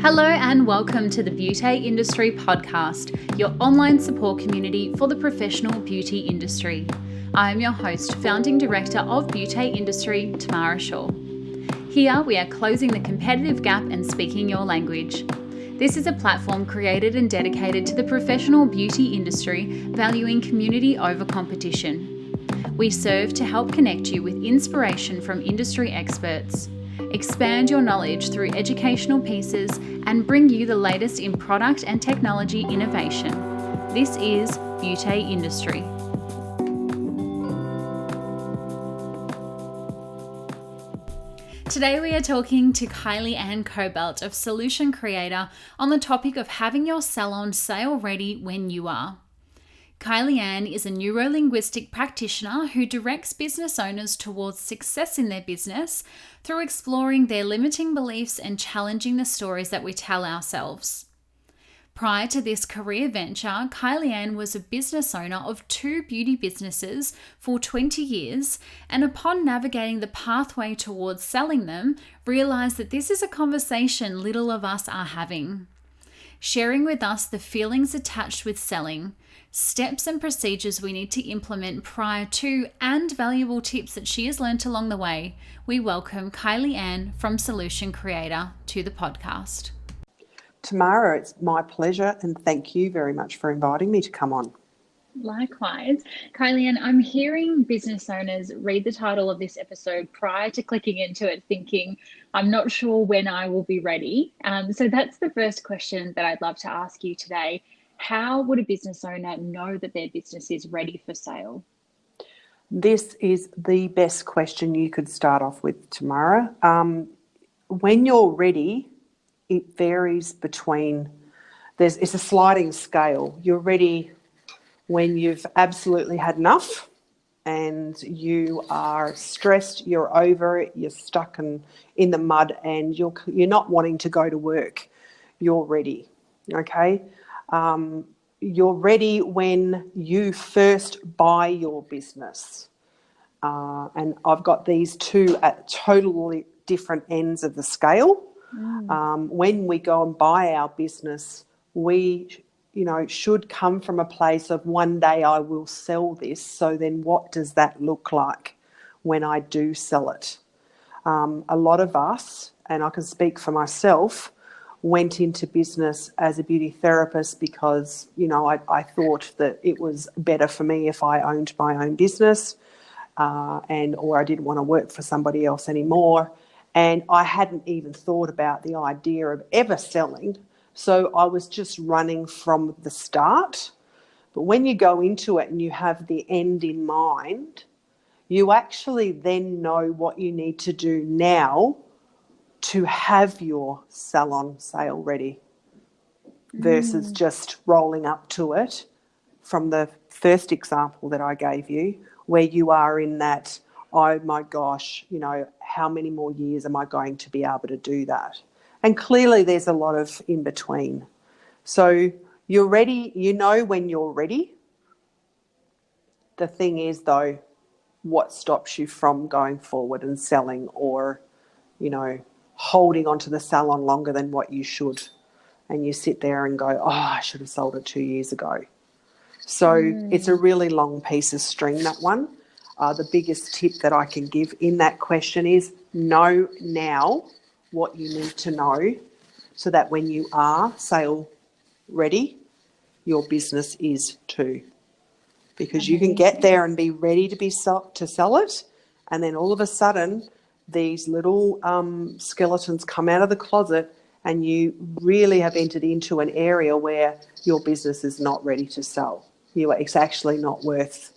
Hello and welcome to the Beauty Industry Podcast, your online support community for the professional beauty industry. I am your host, founding director of Beauty Industry, Tamara Shaw. Here we are closing the competitive gap and speaking your language. This is a platform created and dedicated to the professional beauty industry, valuing community over competition. We serve to help connect you with inspiration from industry experts, expand your knowledge through educational pieces, and bring you the latest in product and technology innovation. This is Beauty Industry. Today we are talking to Kylie-Ann Kobelt of Solution Creator on the topic of having your salon sale ready when you are. Kylie-Ann is a neuro-linguistic practitioner who directs business owners towards success in their business through exploring their limiting beliefs and challenging the stories that we tell ourselves. Prior to this career venture, Kylie-Ann was a business owner of 2 beauty businesses for 20 years, and upon navigating the pathway towards selling them, realised that this is a conversation little of us are having. Sharing with us the feelings attached with selling, steps and procedures we need to implement prior to, and valuable tips that she has learnt along the way, we welcome Kylie-Ann from Solution Creator to the podcast. Tamara, it's my pleasure, and thank you very much for inviting me to come on. Likewise. Kylie-Ann, I'm hearing business owners read the title of this episode prior to clicking into it thinking, I'm not sure when I will be ready. So that's the first question that I'd love to ask you today. How would a business owner know that their business is ready for sale? This is the best question you could start off with, Tamara. When you're ready, it varies between, it's a sliding scale. You're ready when you've absolutely had enough and you are stressed, you're over it, you're stuck in the mud and you're not wanting to go to work. You're ready, okay? You're ready when you first buy your business. And I've got these two at totally different ends of the scale. When we go and buy our business, we, should come from a place of one day I will sell this. So then what does that look like when I do sell it? A lot of us, and I can speak for myself, went into business as a beauty therapist because, I thought that it was better for me if I owned my own business or I didn't want to work for somebody else anymore. And I hadn't even thought about the idea of ever selling. So I was just running from the start. But when you go into it and you have the end in mind, you actually then know what you need to do now to have your salon sale ready versus just rolling up to it from the first example that I gave you, where you are in that, oh my gosh, how many more years am I going to be able to do that? And clearly there's a lot of in between. So you're ready, when you're ready. The thing is, though, what stops you from going forward and selling or, holding onto the salon longer than what you should? And you sit there and go, oh, I should have sold it 2 years ago. So it's a really long piece of string, that one. The biggest tip that I can give in that question is know now what you need to know so that when you are sale ready, your business is too. Because you can get there and be ready to sell it, and then all of a sudden these little skeletons come out of the closet and you really have entered into an area where your business is not ready to sell. It's actually not worth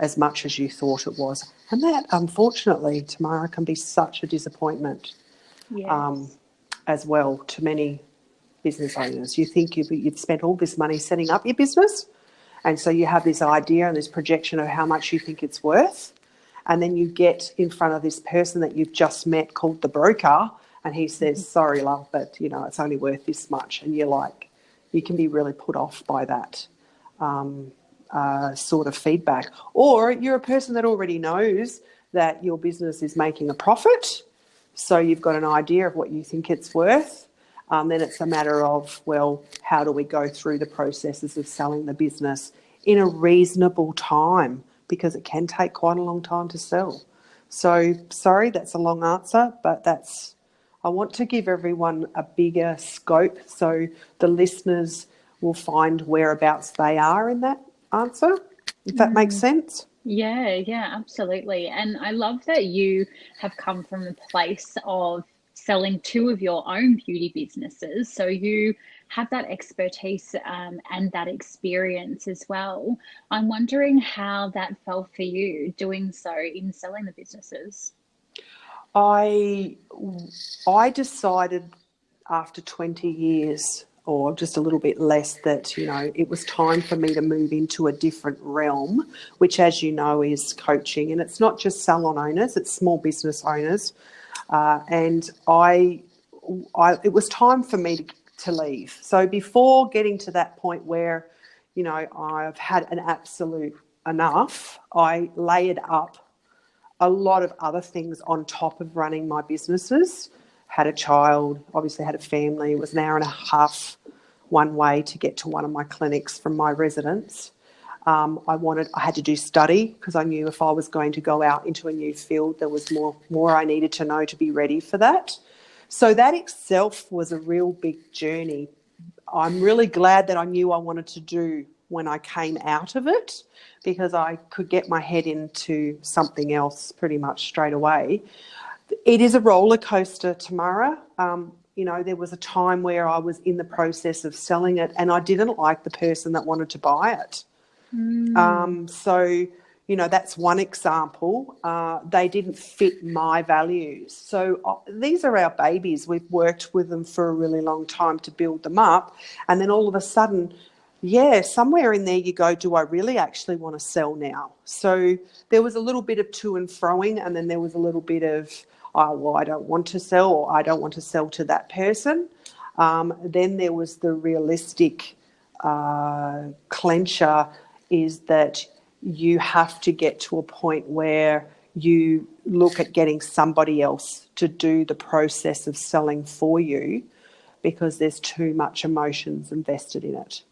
as much as you thought it was. And that, unfortunately, Tamara, can be such a disappointment as well to many business owners. You think you've spent all this money setting up your business, and so you have this idea and this projection of how much you think it's worth, and then you get in front of this person that you've just met called the broker, and he says, sorry, love, but, it's only worth this much. And you're like, you can be really put off by that sort of feedback. Or you're a person that already knows that your business is making a profit, so you've got an idea of what you think it's worth, then it's a matter of, well, how do we go through the processes of selling the business in a reasonable time, because it can take quite a long time to sell. So, sorry, that's a long answer, but I want to give everyone a bigger scope so the listeners will find whereabouts they are in that answer, if that makes sense. Yeah, absolutely. And I love that you have come from a place of selling two of your own beauty businesses. So you have that expertise and that experience as well. I'm wondering how that felt for you doing so in selling the businesses. I decided after 20 years, or just a little bit less, that, it was time for me to move into a different realm, which, as you know, is coaching. And it's not just salon owners, it's small business owners. And it was time for me to leave. So before getting to that point where, I've had an absolute enough, I layered up a lot of other things on top of running my businesses. Had a child, obviously had a family. It was an hour and a half one way to get to one of my clinics from my residence. I had to do study, because I knew if I was going to go out into a new field, there was more I needed to know to be ready for that. So that itself was a real big journey. I'm really glad that I knew I wanted to do when I came out of it, because I could get my head into something else pretty much straight away. It is a roller coaster, Tamara. There was a time where I was in the process of selling it and I didn't like the person that wanted to buy it. So, that's one example. They didn't fit my values. So these are our babies. We've worked with them for a really long time to build them up. And then all of a sudden, somewhere in there you go, do I really actually want to sell now? So there was a little bit of to and froing, and then there was a little bit of, I don't want to sell, or I don't want to sell to that person. Then there was the realistic clencher, is that you have to get to a point where you look at getting somebody else to do the process of selling for you, because there's too much emotions invested in it.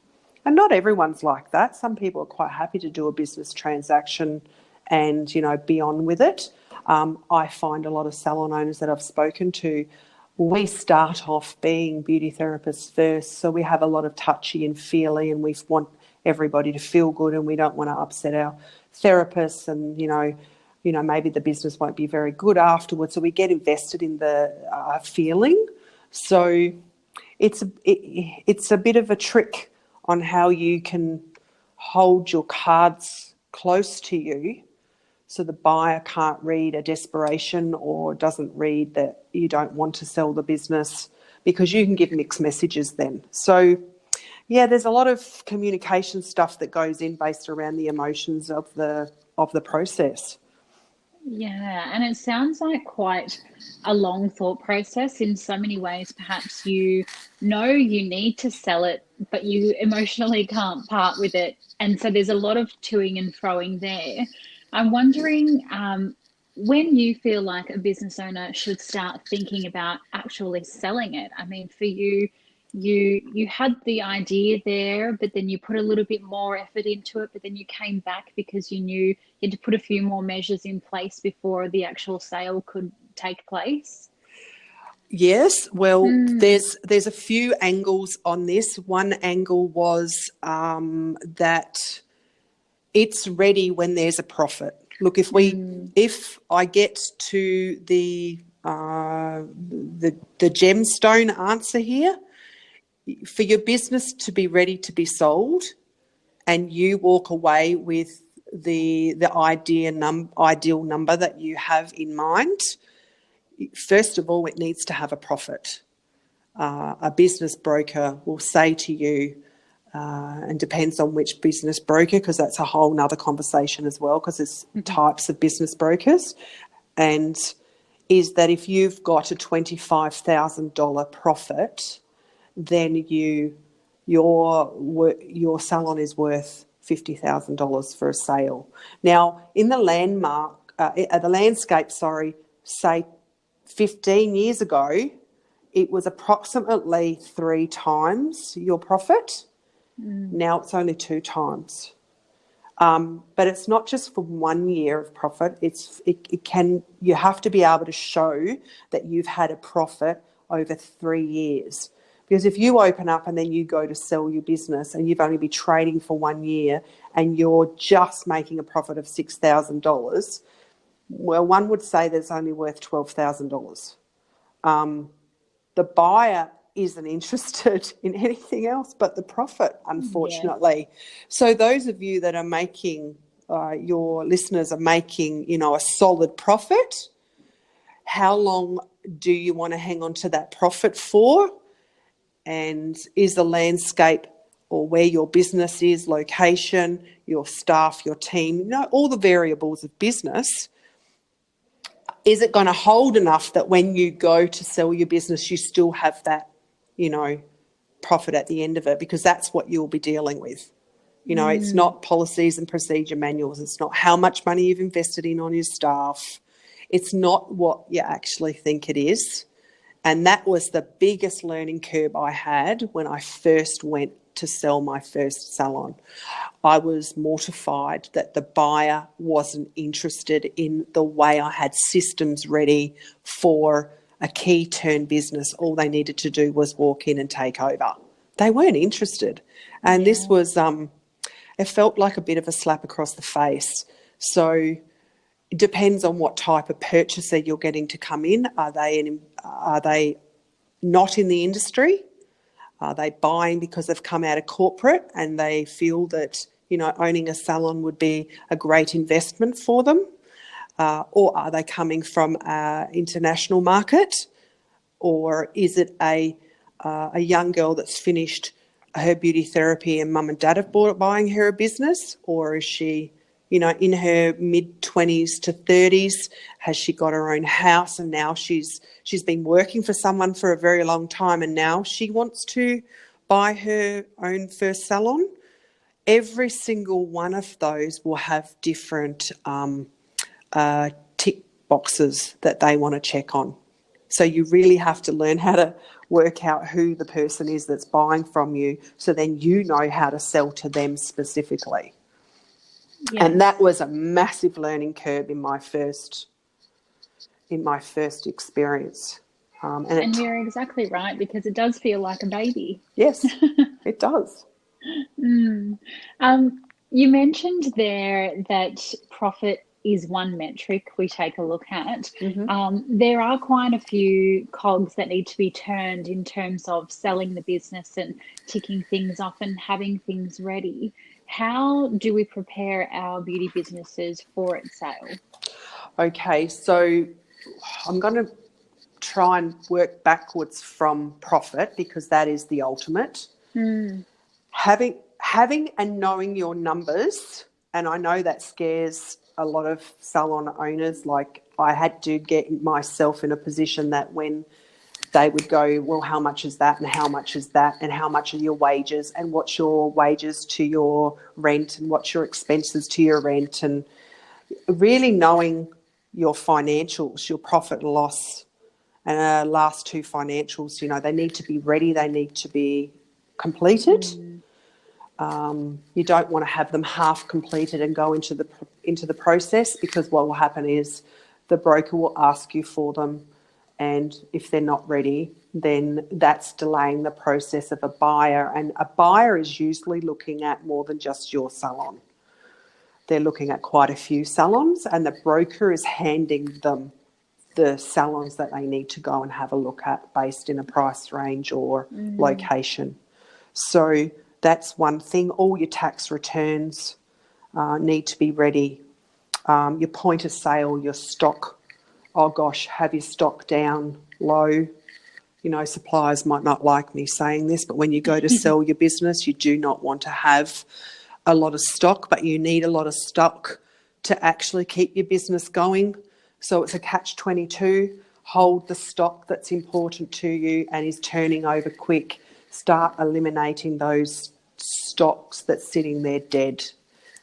And not everyone's like that. Some people are quite happy to do a business transaction and, be on with it. I find a lot of salon owners that I've spoken to, we start off being beauty therapists first, so we have a lot of touchy and feely, and we want everybody to feel good, and we don't want to upset our therapists, and maybe the business won't be very good afterwards. So we get invested in the feeling. So it's a bit of a trick on how you can hold your cards close to you, so the buyer can't read a desperation or doesn't read that you don't want to sell the business, because you can give mixed messages then. So there's a lot of communication stuff that goes in based around the emotions of the process. Yeah, and it sounds like quite a long thought process in so many ways. Perhaps you know you need to sell it, but you emotionally can't part with it. And so there's a lot of toing and froing there. I'm wondering when you feel like a business owner should start thinking about actually selling it. I mean, for you, you had the idea there, but then you put a little bit more effort into it, but then you came back because you knew you had to put a few more measures in place before the actual sale could take place. Yes, well, there's a few angles on this. One angle was that it's ready when there's a profit. Look, if I get to the gemstone answer here, for your business to be ready to be sold, and you walk away with the ideal number that you have in mind, first of all, it needs to have a profit. A business broker will say to you, and depends on which business broker, because that's a whole nother conversation as well, because there's types of business brokers, and is that if you've got a $25,000 profit, then your salon is worth $50,000 for a sale. Now, in the landscape, say 15 years ago, it was approximately 3 times your profit. Now it's only 2 times. But it's not just for 1 year of profit. You have to be able to show that you've had a profit over 3 years. Because if you open up and then you go to sell your business and you've only been trading for 1 year and you're just making a profit of $6,000, well, one would say that it's only worth $12,000. The buyer isn't interested in anything else but the profit, unfortunately. Yeah. So those of you that are making, your listeners are making, a solid profit, how long do you want to hang on to that profit for? And is the landscape or where your business is, location, your staff, your team, all the variables of business, is it going to hold enough that when you go to sell your business, you still have that, profit at the end of it? Because that's what you'll be dealing with. It's not policies and procedure manuals. It's not how much money you've invested in on your staff. It's not what you actually think it is. And that was the biggest learning curve I had when I first went to sell my first salon. I was mortified that the buyer wasn't interested in the way I had systems ready for a key turn business. All they needed to do was walk in and take over. They weren't interested. And this was, it felt like a bit of a slap across the face. So it depends on what type of purchaser you're getting to come in. Are they not in the industry? Are they buying because they've come out of corporate and they feel that, owning a salon would be a great investment for them? Or are they coming from an international market? Or is it a young girl that's finished her beauty therapy and mum and dad have buying her a business? Or is she, in her mid-20s to 30s? Has she got her own house and now she's been working for someone for a very long time and now she wants to buy her own first salon? Every single one of those will have different tick boxes that they want to check on. So you really have to learn how to work out who the person is that's buying from you, so then you know how to sell to them specifically. Yes. And that was a massive learning curve in my first experience. And you're exactly right, because it does feel like a baby. Yes, it does. You mentioned there that profit is one metric we take a look at. There are quite a few cogs that need to be turned in terms of selling the business and ticking things off and having things ready. How do we prepare our beauty businesses for its sale? Okay, so I'm going to try and work backwards from profit, because that is the ultimate. Having and knowing your numbers, and I know that scares a lot of salon owners. Like, I had to get myself in a position that when they would go, well, how much is that and how much is that and how much are your wages and what's your wages to your rent and what's your expenses to your rent, and really knowing your financials, your profit and loss, and last 2 financials, they need to be ready, they need to be completed. You don't want to have them half completed and go into the process, because what will happen is the broker will ask you for them, and if they're not ready, then that's delaying the process of a buyer. And a buyer is usually looking at more than just your salon. They're looking at quite a few salons, and the broker is handing them the salons that they need to go and have a look at based in a price range or location. So that's one thing. All your tax returns need to be ready. Your point of sale, your stock, oh gosh, have your stock down low. Suppliers might not like me saying this, but when you go to sell your business, you do not want to have a lot of stock, but you need a lot of stock to actually keep your business going. So it's a catch-22. Hold the stock that's important to you and is turning over quick. Start eliminating those stocks that's sitting there dead,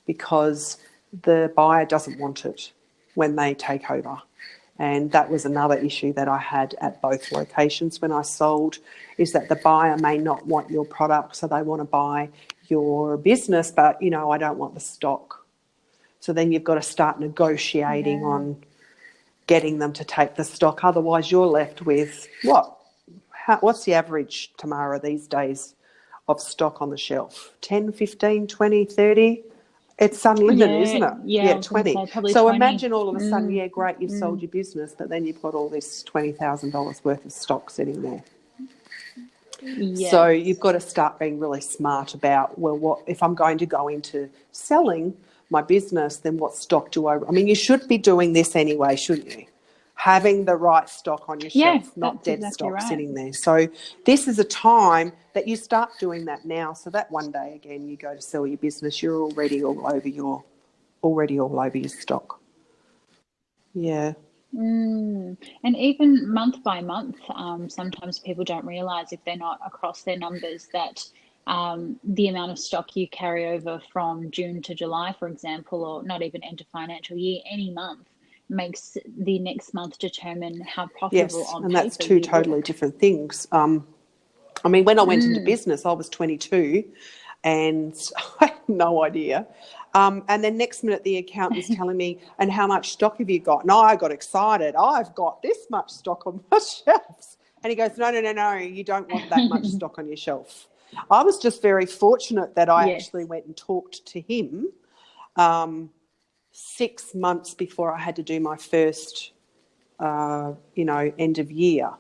because the buyer doesn't want it when they take over. And that was another issue that I had at both locations when I sold, is that the buyer may not want your product, so they want to buy your business, but, I don't want the stock. So then you've got to start negotiating on getting them to take the stock. Otherwise, you're left with what's the average, Tamara, these days of stock on the shelf? 10, 15, 20, 30? It's unlimited, isn't it? Yeah, 20. Say probably so 20. Imagine all of a sudden, great, you've sold your business, but then you've got all this $20,000 worth of stock sitting there. Yes. So you've got to start being really smart about, what if I'm going to go into selling my business, then what stock do I mean, you should be doing this anyway, shouldn't you? Having the right stock on your shelf, not dead exactly stock right. sitting there. So this is a time that you start doing that now, so that one day again you go to sell your business, you're already all over your stock. Yeah. And even month by month, sometimes people don't realise, if they're not across their numbers, that the amount of stock you carry over from June to July, for example, or not even end of financial year, any month, makes the next month determine how profitable on paper and that's two totally different things. When I went into business, I was 22 and I had no idea. And then next minute the accountant's telling me, and how much stock have you got? And I got excited. I've got this much stock on my shelves. And he goes, no, you don't want that much stock on your shelf. I was just very fortunate that I actually went and talked to him 6 months before I had to do my first, end of year.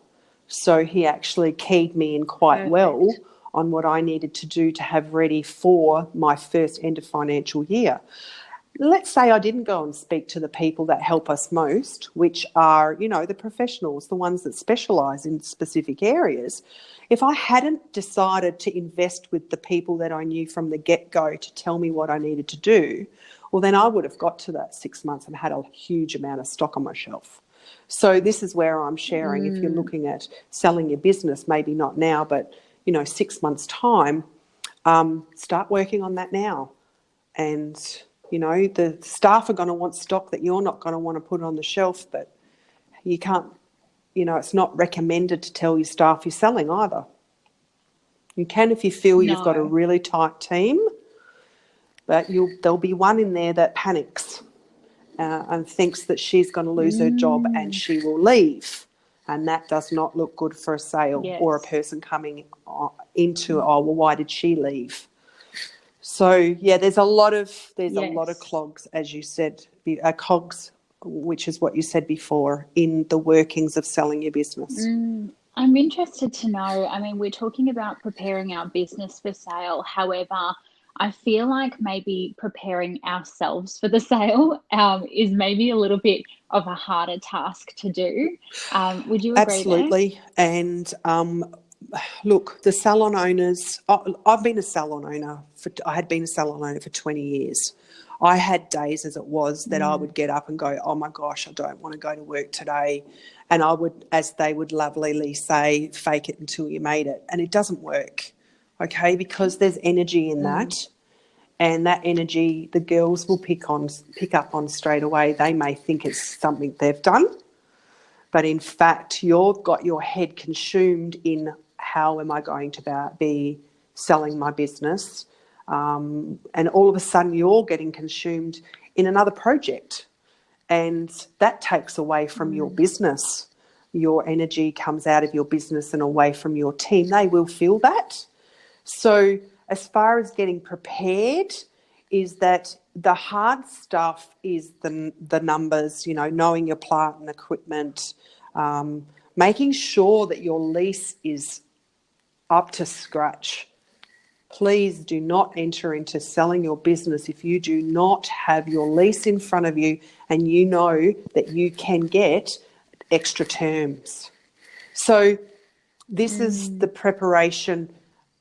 So he actually keyed me in quite well on what I needed to do to have ready for my first end of financial year. Let's say I didn't go and speak to the people that help us most, which are, the professionals, the ones that specialise in specific areas. If I hadn't decided to invest with the people that I knew from the get-go to tell me what I needed to do, well, then I would have got to that 6 months and had a huge amount of stock on my shelf. So this is where I'm sharing, if you're looking at selling your business, maybe not now, but 6 months' time, start working on that now. And, the staff are going to want stock that you're not going to want to put on the shelf, but you can't, it's not recommended to tell your staff you're selling either. You can if you feel you've got a really tight team, but there'll be one in there that panics and thinks that she's going to lose her job and she will leave. And that does not look good for a sale or a person coming into, why did she leave? So, there's a lot of clogs, as you said, cogs, which is what you said before, in the workings of selling your business. I'm interested to know, we're talking about preparing our business for sale. However, I feel like maybe preparing ourselves for the sale is maybe a little bit of a harder task to do. Would you agree? Absolutely. And look, the salon owners, I've been a salon owner. I had been a salon owner for 20 years. I had days as it was that I would get up and go, oh my gosh, I don't want to go to work today. And I would, as they would lovingly say, fake it until you made it. And it doesn't work, okay, because there's energy in that. And that energy, the girls will pick up on straight away. They may think it's something they've done, but in fact, you've got your head consumed in how am I going to be selling my business? And all of a sudden, you're getting consumed in another project, and that takes away from your business. Your energy comes out of your business and away from your team. They will feel that. So as far as getting prepared, is that the hard stuff is the numbers, knowing your plant and equipment, making sure that your lease is up to scratch. Please do not enter into selling your business if you do not have your lease in front of you and you know that you can get extra terms. So this is the preparation.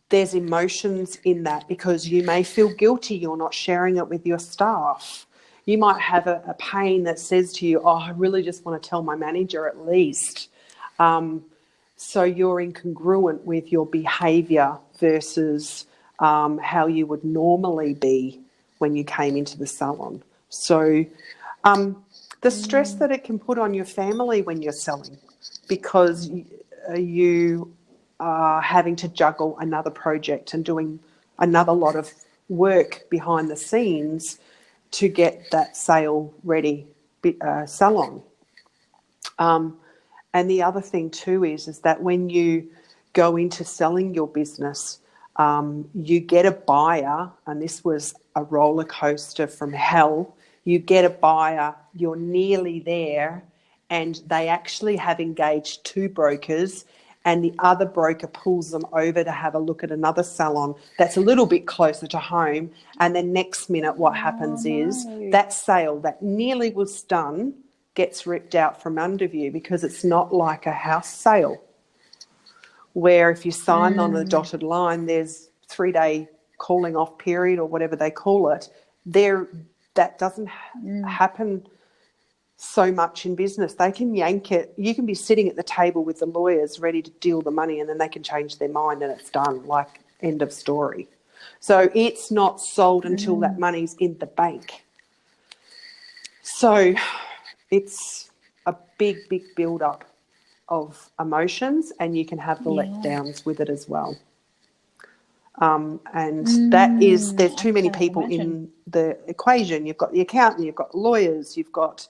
There's emotions in that because you may feel guilty you're not sharing it with your staff. You might have a pain that says to you, I really just want to tell my manager at least. So you're incongruent with your behaviour versus how you would normally be when you came into the salon. So The stress that it can put on your family when you're selling, because you are having to juggle another project and doing another lot of work behind the scenes to get that sale ready salon. And the other thing too is that when you go into selling your business, you get a buyer, and this was a roller coaster from hell. You get a buyer, you're nearly there, and they actually have engaged 2 brokers, and the other broker pulls them over to have a look at another salon that's a little bit closer to home. And then next minute what happens is that sale that nearly was done gets ripped out from under you, because it's not like a house sale where if you sign on the dotted line, there's 3-day calling off period or whatever they call it. That doesn't happen so much in business. They can yank it. You can be sitting at the table with the lawyers ready to deal the money, and then they can change their mind and it's done, like end of story. So it's not sold until that money's in the bank. So it's a big, big build-up of emotions, and you can have the letdowns with it as well. And there's too many people in the equation. You've got the accountant, you've got lawyers, you've got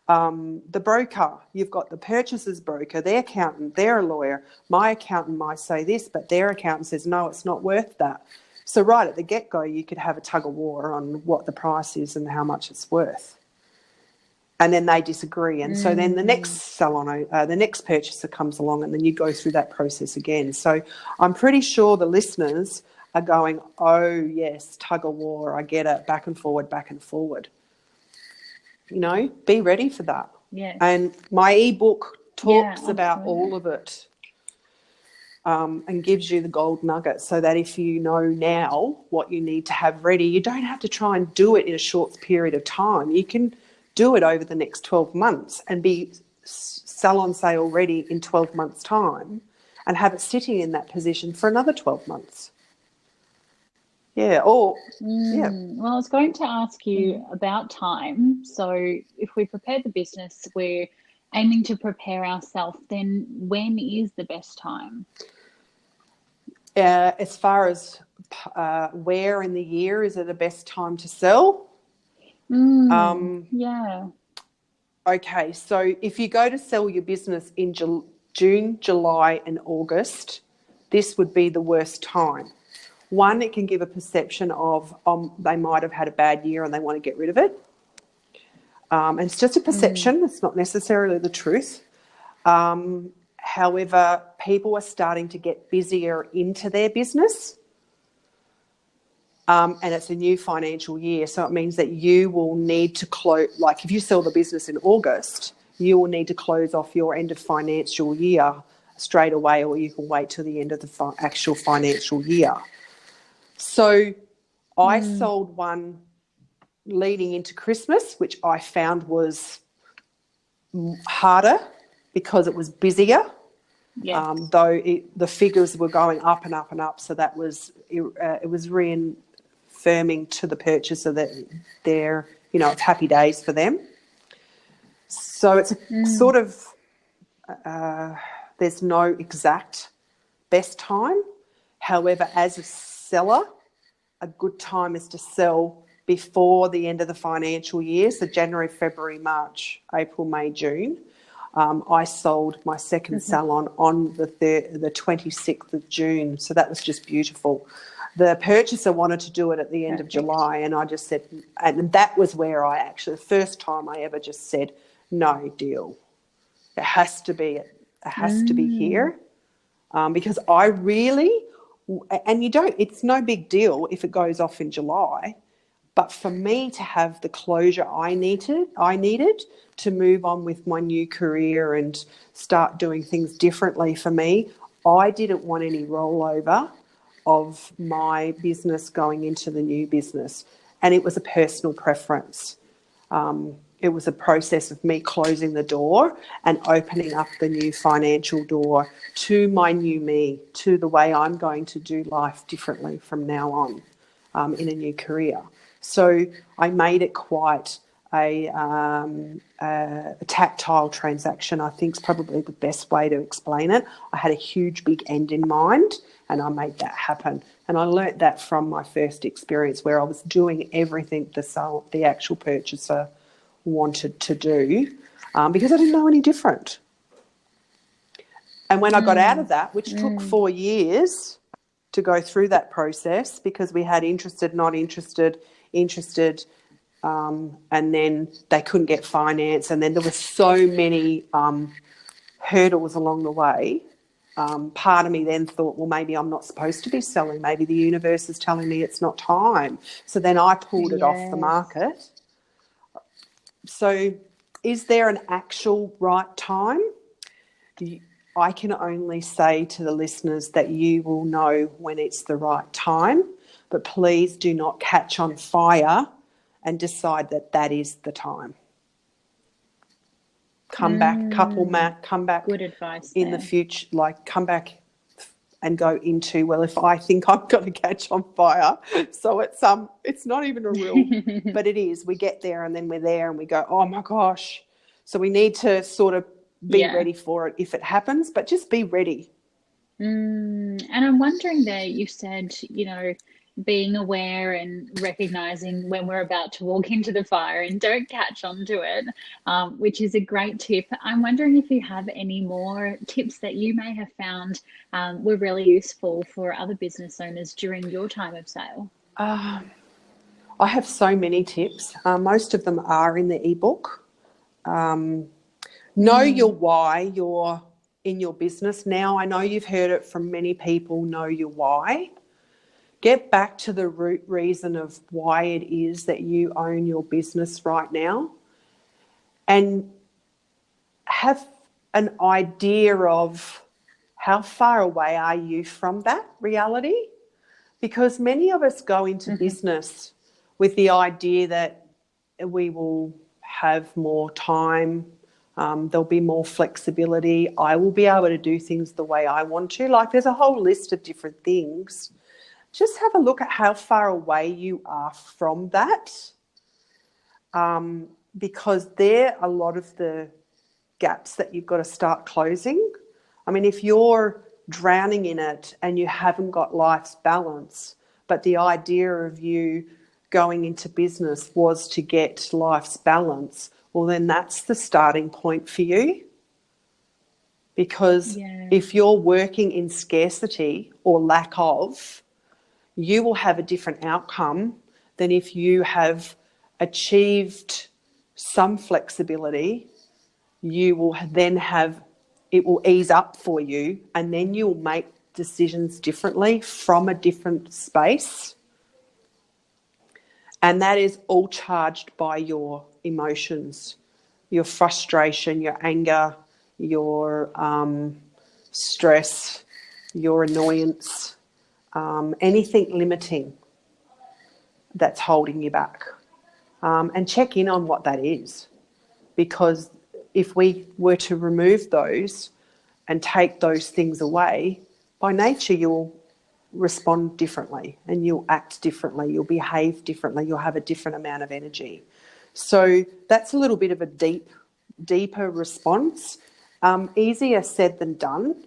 the broker, you've got the purchaser's broker, their accountant, they're a lawyer. My accountant might say this, but their accountant says, no, it's not worth that. So right at the get-go, you could have a tug of war on what the price is and how much it's worth. And then they disagree. And so then the next salon, the next purchaser comes along, and then you go through that process again. So I'm pretty sure the listeners are going, oh, yes, tug of war, I get it, back and forward, back and forward. You know, be ready for that. Yes. And my ebook talks about all of it, and gives you the gold nugget, so that if you know now what you need to have ready, you don't have to try and do it in a short period of time. You can do it over the next 12 months and be salon sale ready in 12 months' time, and have it sitting in that position for another 12 months. Yeah, or, yeah. Well, I was going to ask you about time. So if we prepare the business, we're aiming to prepare ourselves, then when is the best time? As far as where in the year is it the best time to sell? Yeah. Okay, so if you go to sell your business in June, July and August, this would be the worst time. One, it can give a perception of they might have had a bad year and they want to get rid of it. And it's just a perception. It's not necessarily the truth. However, people are starting to get busier into their business. And it's a new financial year. So it means that you will need to close, like if you sell the business in August, you will need to close off your end of financial year straight away, or you can wait till the end of the actual financial year. So I sold one leading into Christmas, which I found was harder because it was busier. Yeah. Though the figures were going up and up and up, so that was it was reaffirming to the purchaser that they're, you know, it's happy days for them. So it's a sort of there's no exact best time. However, as a seller, a good time is to sell before the end of the financial year, so January, February, March, April, May, June. I sold my second salon on the 26th of June, so that was just beautiful. The purchaser wanted to do it at the end of July, and I just said, and that was where I actually, the first time I ever just said, no deal. It has to be here, because I really, and you don't, it's no big deal if it goes off in July, but for me to have the closure I needed to move on with my new career and start doing things differently for me, I didn't want any rollover of my business going into the new business. And it was a personal preference. It was a process of me closing the door and opening up the new financial door to my new me, to the way I'm going to do life differently from now on in a new career. So I made it quite a tactile transaction, I think is probably the best way to explain it. I had a huge, big end in mind, and I made that happen. And I learnt that from my first experience, where I was doing everything the actual purchaser wanted to do, because I didn't know any different. And when I got out of that, which took 4 years to go through that process, because we had interested, not interested, interested, and then they couldn't get finance, and then there were so many hurdles along the way. Part of me then thought, well, maybe I'm not supposed to be selling. Maybe the universe is telling me it's not time. So then I pulled it off the market. So is there an actual right time? I can only say to the listeners that you will know when it's the right time, but please do not catch on fire and decide that that is the time. Come back, come back. Good advice in the future, like come back and go into, well, if I think I'm going to catch on fire, so it's not even a rule, but it is. We get there and then we're there and we go, oh my gosh. So we need to sort of be ready for it if it happens, but just be ready. And I'm wondering there, you said, being aware and recognizing when we're about to walk into the fire and don't catch on to it, which is a great tip. I'm wondering if you have any more tips that you may have found were really useful for other business owners during your time of sale. I have so many tips. Most of them are in the ebook. Know your why you're in your business. Now, I know you've heard it from many people, know your why. Get back to the root reason of why it is that you own your business right now, and have an idea of how far away are you from that reality. Because many of us go into business with the idea that we will have more time, there'll be more flexibility, I will be able to do things the way I want to. Like, there's a whole list of different things. Just have a look at how far away you are from that, because they're a lot of the gaps that you've got to start closing. I mean, if you're drowning in it and you haven't got life's balance, but the idea of you going into business was to get life's balance, well, then that's the starting point for you. Because if you're working in scarcity or lack of, you will have a different outcome than if you have achieved some flexibility. You will then have, it will ease up for you, and then you'll make decisions differently from a different space. And that is all charged by your emotions, your frustration, your anger, your stress, your annoyance, anything limiting that's holding you back. And check in on what that is. Because if we were to remove those and take those things away, by nature you'll respond differently and you'll act differently, you'll behave differently, you'll have a different amount of energy. So that's a little bit of a deeper response. Easier said than done.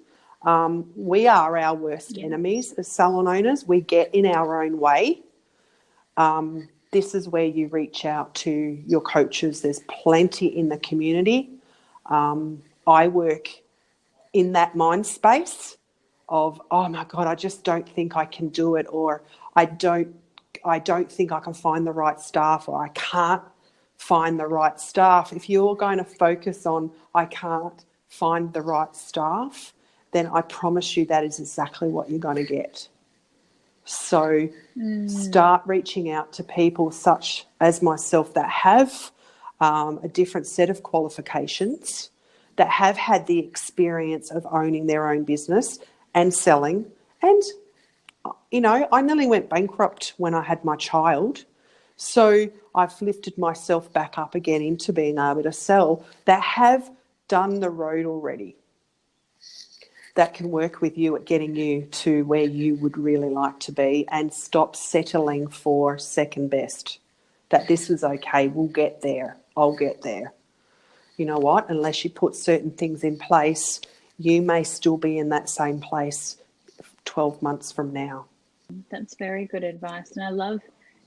We are our worst enemies as salon owners. We get in our own way. This is where you reach out to your coaches. There's plenty in the community. I work in that mind space of, oh my God, I just don't think I can do it, or I don't think I can find the right staff, or I can't find the right staff. If you're going to focus on I can't find the right staff, then I promise you that is exactly what you're going to get. So start reaching out to people such as myself that have a different set of qualifications, that have had the experience of owning their own business and selling. And, I nearly went bankrupt when I had my child. So I've lifted myself back up again into being able to sell, that have done the road already, that can work with you at getting you to where you would really like to be, and stop settling for second best. that this was okay. We'll get there. I'll get there. You know what? Unless you put certain things in place, you may still be in that same place 12 months from now. That's very good advice. And I love,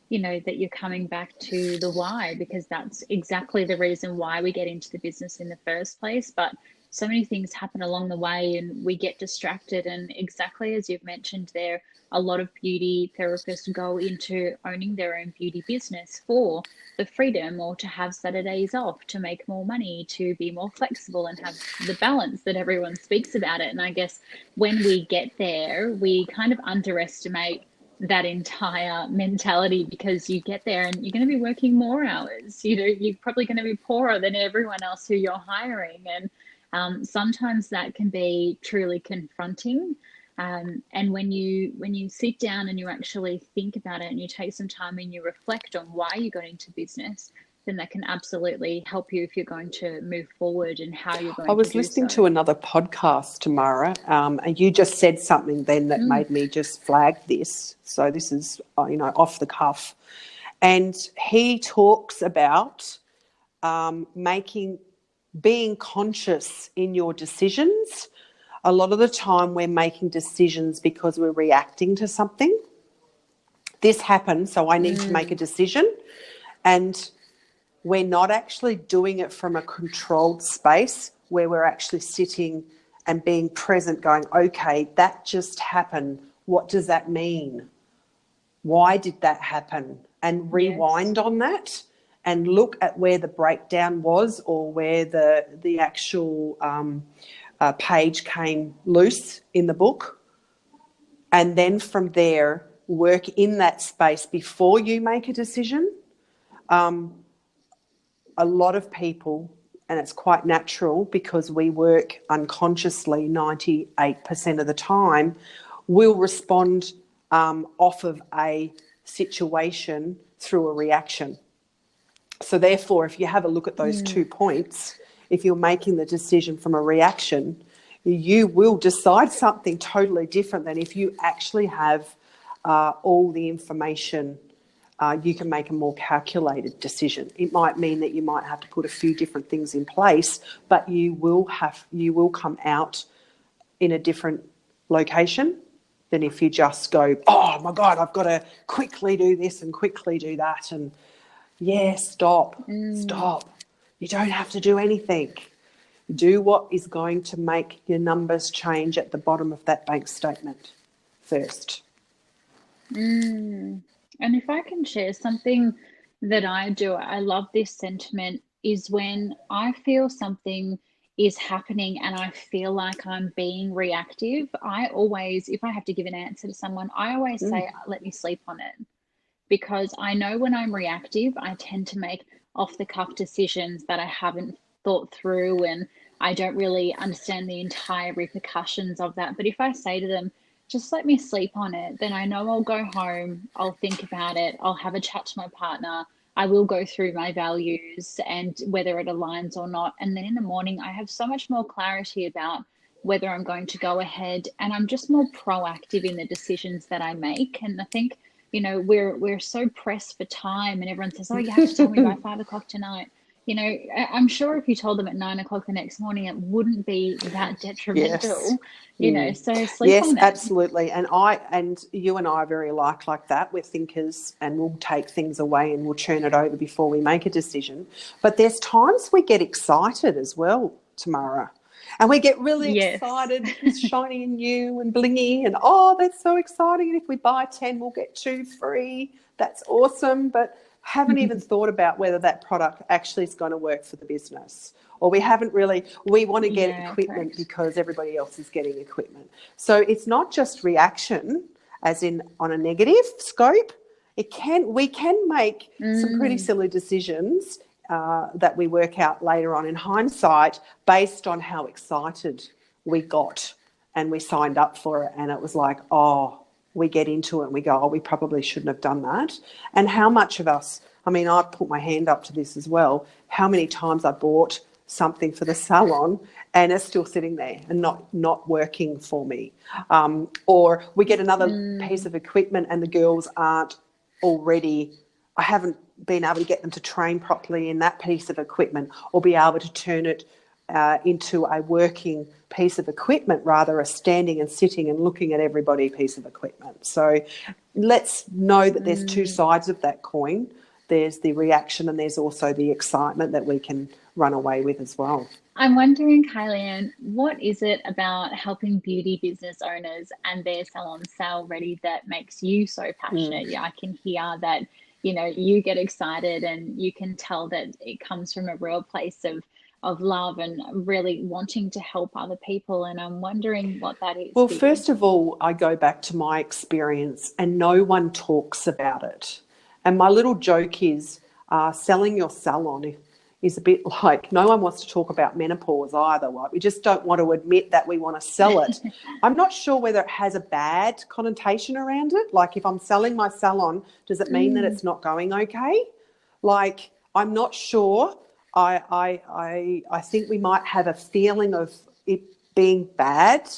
that you're coming back to the why, because that's exactly the reason why we get into the business in the first place. But so many things happen along the way and we get distracted. And exactly as you've mentioned there, a lot of beauty therapists go into owning their own beauty business for the freedom, or to have Saturdays off, to make more money, to be more flexible and have the balance that everyone speaks about it. And I guess when we get there, we kind of underestimate that entire mentality, because you get there and you're going to be working more hours. You're probably going to be poorer than everyone else who you're hiring. And sometimes that can be truly confronting. And when you sit down and you actually think about it and you take some time and you reflect on why you got into business, then that can absolutely help you if you're going to move forward and how you're going to do so. I was listening to another podcast, Tamara, and you just said something then that made me just flag this. So this is, off the cuff. And he talks about being conscious in your decisions. A lot of the time we're making decisions because we're reacting to something. This happened, so I need to make a decision. And we're not actually doing it from a controlled space where we're actually sitting and being present, going, okay, that just happened. What does that mean? Why did that happen? And rewind on that and look at where the breakdown was, or where the actual page came loose in the book. And then from there, work in that space before you make a decision. A lot of people, and it's quite natural because we work unconsciously 98% of the time, will respond off of a situation through a reaction. So therefore, if you have a look at those 2 points, if you're making the decision from a reaction, you will decide something totally different than if you actually have all the information. You can make a more calculated decision. It might mean that you might have to put a few different things in place, but you will come out in a different location than if you just go, oh my God, I've got to quickly do this and quickly do that. And stop. You don't have to do anything. Do what is going to make your numbers change at the bottom of that bank statement first. And if I can share something that I do, I love this sentiment, is when I feel something is happening and I feel like I'm being reactive, I always, if I have to give an answer to someone, I always say, let me sleep on it. Because I know when I'm reactive, I tend to make off-the-cuff decisions that I haven't thought through, and I don't really understand the entire repercussions of that. But if I say to them, just let me sleep on it, then I know I'll go home, I'll think about it, I'll have a chat to my partner, I will go through my values and whether it aligns or not. And then in the morning, I have so much more clarity about whether I'm going to go ahead, and I'm just more proactive in the decisions that I make. And I think, we're so pressed for time, and everyone says, oh, you have to tell me by 5 o'clock tonight. I'm sure if you told them at 9 o'clock the next morning, it wouldn't be that detrimental, so sleep on that. Yes, absolutely. And you and I are very like that. We're thinkers, and we'll take things away and we'll churn it over before we make a decision. But there's times we get excited as well, Tamara. And we get really excited, it's shiny and new and blingy, and that's so exciting. And if we buy 10, we'll get 2 free. That's awesome. But haven't even thought about whether that product actually is going to work for the business. Or we want to get equipment because everybody else is getting equipment. So it's not just reaction, as in on a negative scope. We can make some pretty silly decisions that we work out later on in hindsight based on how excited we got and we signed up for it. And it was like, we get into it and we go, we probably shouldn't have done that. And how much of us, I put my hand up to this as well, how many times I bought something for the salon and it's still sitting there and not working for me. Or we get another piece of equipment and the girls aren't already I haven't been able to get them to train properly in that piece of equipment, or be able to turn it into a working piece of equipment, rather a standing and sitting and looking at everybody piece of equipment. So let's know that there's two sides of that coin. There's the reaction and there's also the excitement that we can run away with as well. I'm wondering, Kylie-Ann, what is it about helping beauty business owners and their salon sale ready that makes you so passionate? Yeah, I can hear that, you get excited, and you can tell that it comes from a real place of love and really wanting to help other people. And I'm wondering what that is. Well, first of all, I go back to my experience, and no one talks about it. And my little joke is selling your salon is a bit like no one wants to talk about menopause either. Right? We just don't want to admit that we want to sell it. I'm not sure whether it has a bad connotation around it. Like, if I'm selling my salon, does it mean that it's not going okay? Like, I'm not sure. I think we might have a feeling of it being bad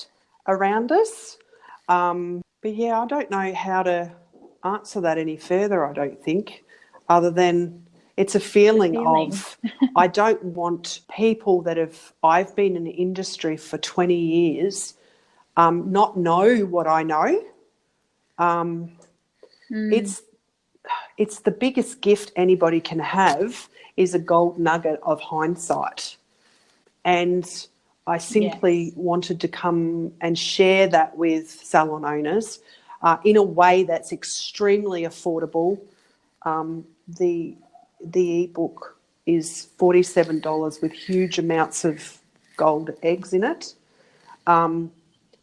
around us. But yeah, I don't know how to answer that any further, I don't think, other than it's a feeling of I don't want people I've been in the industry for 20 years, not know what I know. It's the biggest gift anybody can have is a gold nugget of hindsight. And I simply wanted to come and share that with salon owners in a way that's extremely affordable. The ebook is $47 with huge amounts of gold eggs in it.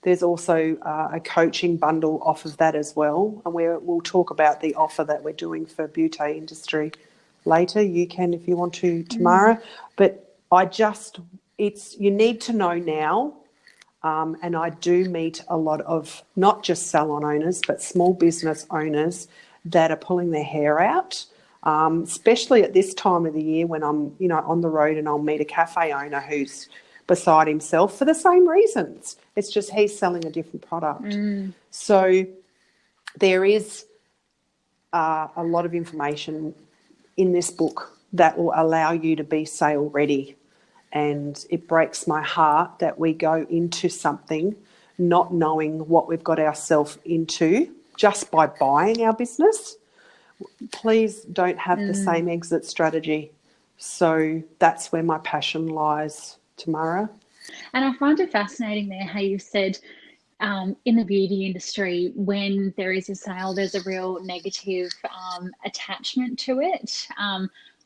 There's also a coaching bundle off of that as well, and we'll talk about the offer that we're doing for beauty industry later. You can, if you want to, Tamara. But you need to know now, and I do meet a lot of not just salon owners but small business owners that are pulling their hair out. Especially at this time of the year when I'm, on the road, and I'll meet a cafe owner who's beside himself for the same reasons. It's just he's selling a different product. So there is a lot of information in this book that will allow you to be sale ready. And it breaks my heart that we go into something not knowing what we've got ourselves into just by buying our business. Please don't have the same exit strategy. So that's where my passion lies, Tamara. And I find it fascinating there how you said in the beauty industry, when there is a sale, there's a real negative attachment to it.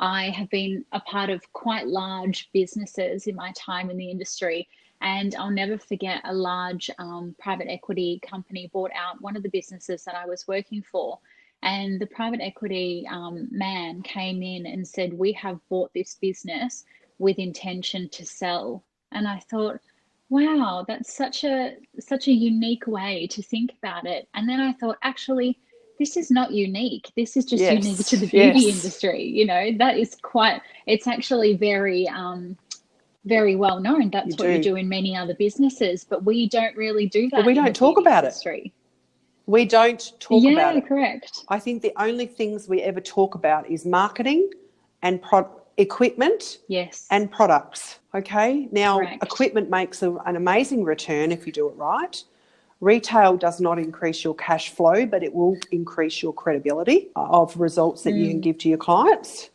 I have been a part of quite large businesses in my time in the industry, and I'll never forget a large private equity company bought out one of the businesses that I was working for. And the private equity man came in and said, "We have bought this business with intention to sell." And I thought, wow, that's such a unique way to think about it. And then I thought, actually, this is not unique. This is just unique to the beauty industry. That is it's actually very, very well known. That's what you do in many other businesses, but we don't really do that. But we don't talk about it. We don't talk about it. Yeah, correct. I think the only things we ever talk about is marketing and equipment and products. Okay? Now, equipment makes an amazing return if you do it right. Retail does not increase your cash flow, but it will increase your credibility of results that you can give to your clients.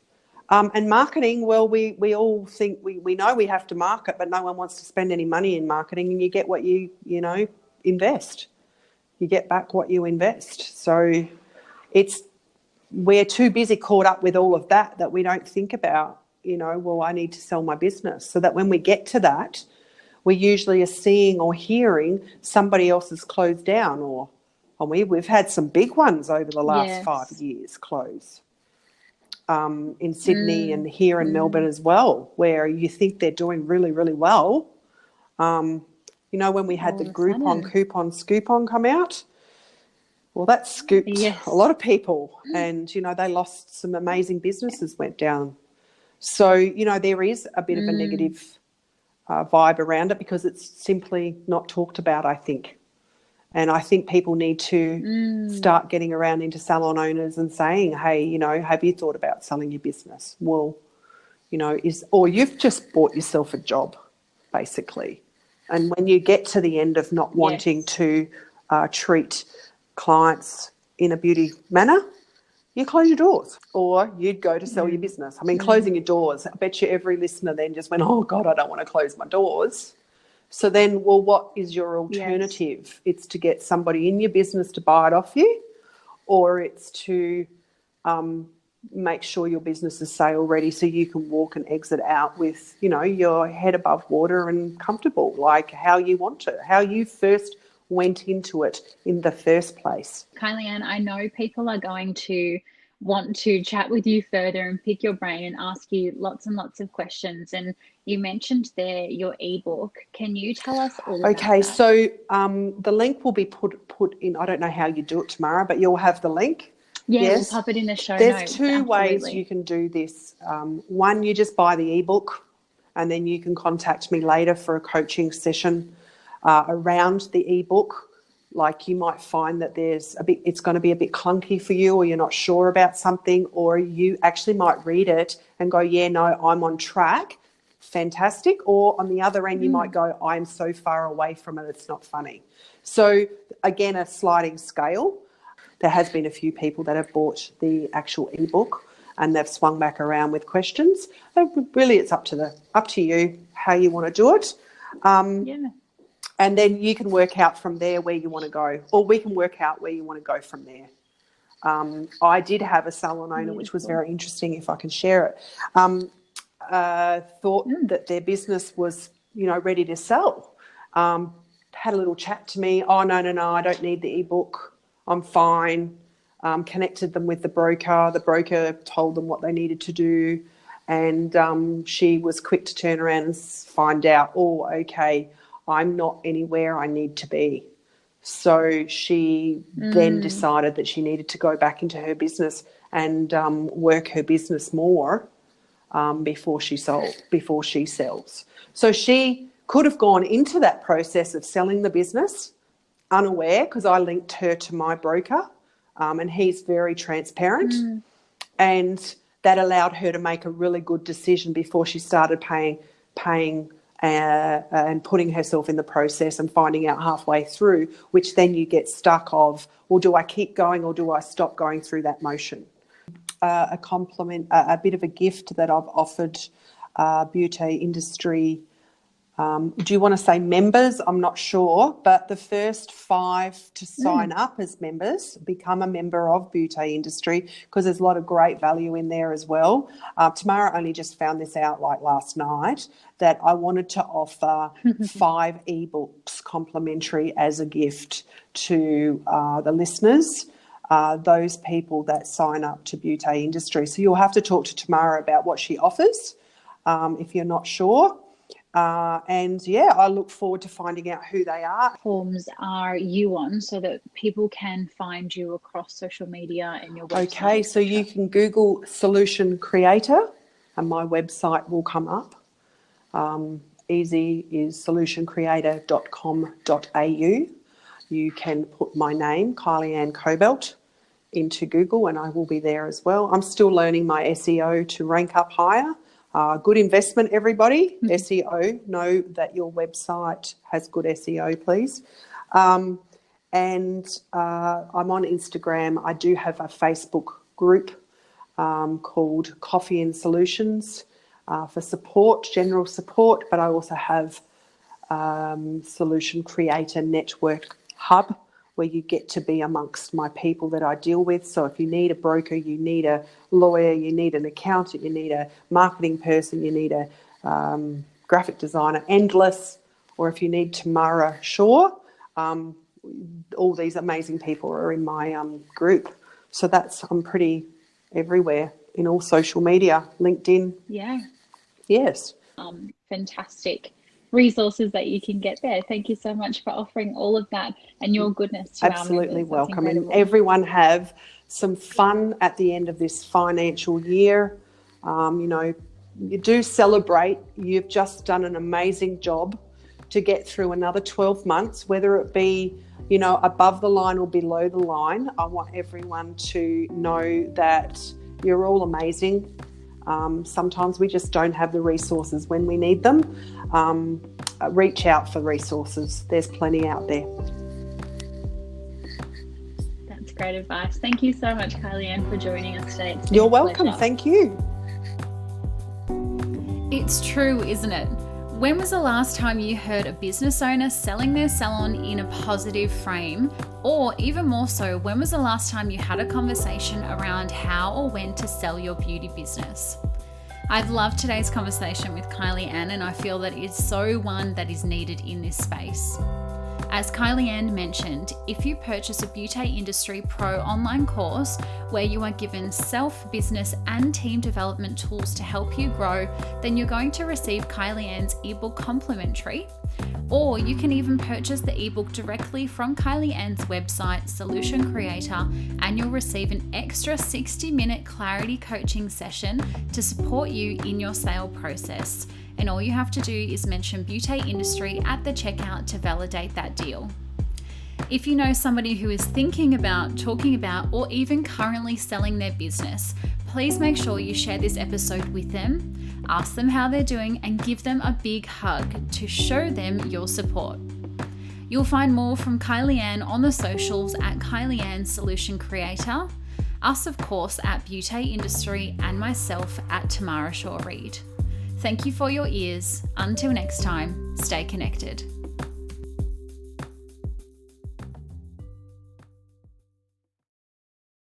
And marketing, well, we all think we know we have to market, but no one wants to spend any money in marketing, and you get what you invest. You get back what you invest. So we're too busy caught up with all of that we don't think about, well, I need to sell my business. So that when we get to that, we usually are seeing or hearing somebody else has closed down, or we've had some big ones over the last 5 years close. In Sydney and here in Melbourne as well, where you think they're doing really, really well. When we had the Groupon, Coupon, Scoop-on come out, well, that scooped a lot of people, and, they lost some amazing businesses, went down. So, there is a bit of a negative vibe around it because it's simply not talked about, I think. And I think people need to start getting around into salon owners and saying, hey, you know, have you thought about selling your business? Well, you know, or you've just bought yourself a job, basically. And when you get to the end of not wanting to treat clients in a beauty manner, you close your doors, or you'd go to sell your business. I mean, closing your doors, I bet you every listener then just went, oh, God, I don't want to close my doors. So then, well, what is your alternative? Yes. It's to get somebody in your business to buy it off you, or it's to make sure your business is sale ready so you can walk and exit out with, you know, your head above water and comfortable, like how you want to, how you first went into it in the first place. Kylie-Ann, I know people are going to want to chat with you further and pick your brain and ask you lots and lots of questions. And you mentioned there your ebook. Can you tell us all about that? Okay, so the link will be put in. I don't know how you do it tomorrow, but you'll have the link. Yeah, yes. We'll pop it in the show notes. There's two ways you can do this. One, you just buy the ebook, and then you can contact me later for a coaching session around the ebook. Like, you might find that it's going to be a bit clunky for you, or you're not sure about something, or you actually might read it and go, yeah, no, I'm on track. Fantastic. Or on the other end, you might go, I'm so far away from it, it's not funny. So again, a sliding scale. There has been a few people that have bought the actual ebook and they've swung back around with questions. Really, it's up to you how you want to do it. And then you can work out from there where you want to go, or we can work out where you want to go from there. I did have a salon owner, which was very interesting, if I can share it, thought that their business was, you know, ready to sell. Had a little chat to me. Oh, no, I don't need the ebook. I'm fine. Connected them with the broker. The broker told them what they needed to do. And she was quick to turn around and find out, oh, okay, I'm not anywhere I need to be. So she then decided that she needed to go back into her business and work her business more before she sells. So she could have gone into that process of selling the business unaware, because I linked her to my broker, and he's very transparent. And that allowed her to make a really good decision before she started paying and putting herself in the process and finding out halfway through, which then you get stuck of, well, do I keep going or do I stop going through that motion? A compliment, a bit of a gift that I've offered beauty industry. Do you want to say members? I'm not sure, but the first 5 to sign up as members become a member of Beauty Industry, because there's a lot of great value in there as well. Tamara only just found this out like last night, that I wanted to offer 5 ebooks complimentary as a gift to the listeners, those people that sign up to Beauty Industry. So you'll have to talk to Tamara about what she offers if you're not sure. And I look forward to finding out who they are. Forms are you on, so that people can find you across social media and your website? Okay, so you can Google Solution Creator and my website will come up. Easy is solutioncreator.com.au. You can put my name, Kylie-Ann Kobelt, into Google and I will be there as well. I'm still learning my SEO to rank up higher. Good investment, everybody. SEO, know that your website has good SEO, please. And I'm on Instagram. I do have a Facebook group called Coffee and Solutions for support, general support, but I also have Solution Creator Network Hub, where you get to be amongst my people that I deal with. So if you need a broker, you need a lawyer, you need an accountant, you need a marketing person, you need a graphic designer, endless, or if you need Tamara Shaw, all these amazing people are in my group. So I'm pretty everywhere in all social media, LinkedIn. Yeah. Yes. Fantastic resources that you can get there. Thank you so much for offering all of that and your goodness to absolutely our members. Welcome. And everyone have some fun at the end of this financial year. You do celebrate. You've just done an amazing job. to get through another 12 months, whether it be, above the line or below the line. I want everyone to know that you're all amazing. Sometimes we just don't have the resources when we need them. Reach out for resources. There's plenty out there. That's great advice. Thank you so much, Kylie-Ann, for joining us today. You're welcome. Thank you. It's true, isn't it? When was the last time you heard a business owner selling their salon in a positive frame? Or even more so, when was the last time you had a conversation around how or when to sell your beauty business? I've loved today's conversation with Kylie-Ann, and I feel that it's so one that is needed in this space. As Kylie-Ann mentioned, if you purchase a Beauty Industry Pro online course where you are given self-business and team development tools to help you grow, then you're going to receive Kylie-Ann's ebook complimentary. Or you can even purchase the ebook directly from Kylie-Ann's website, Solution Creator, and you'll receive an extra 60-minute clarity coaching session to support you in your sale process. And all you have to do is mention Beauty Industry at the checkout to validate that deal. If you know somebody who is thinking about, talking about, or even currently selling their business, please make sure you share this episode with them, ask them how they're doing, and give them a big hug to show them your support. You'll find more from Kylie-Ann on the socials at Kylie-Ann Solution Creator, us of course at Beauty Industry, and myself at Tamara Shaw Reid. Thank you for your ears. Until next time, stay connected.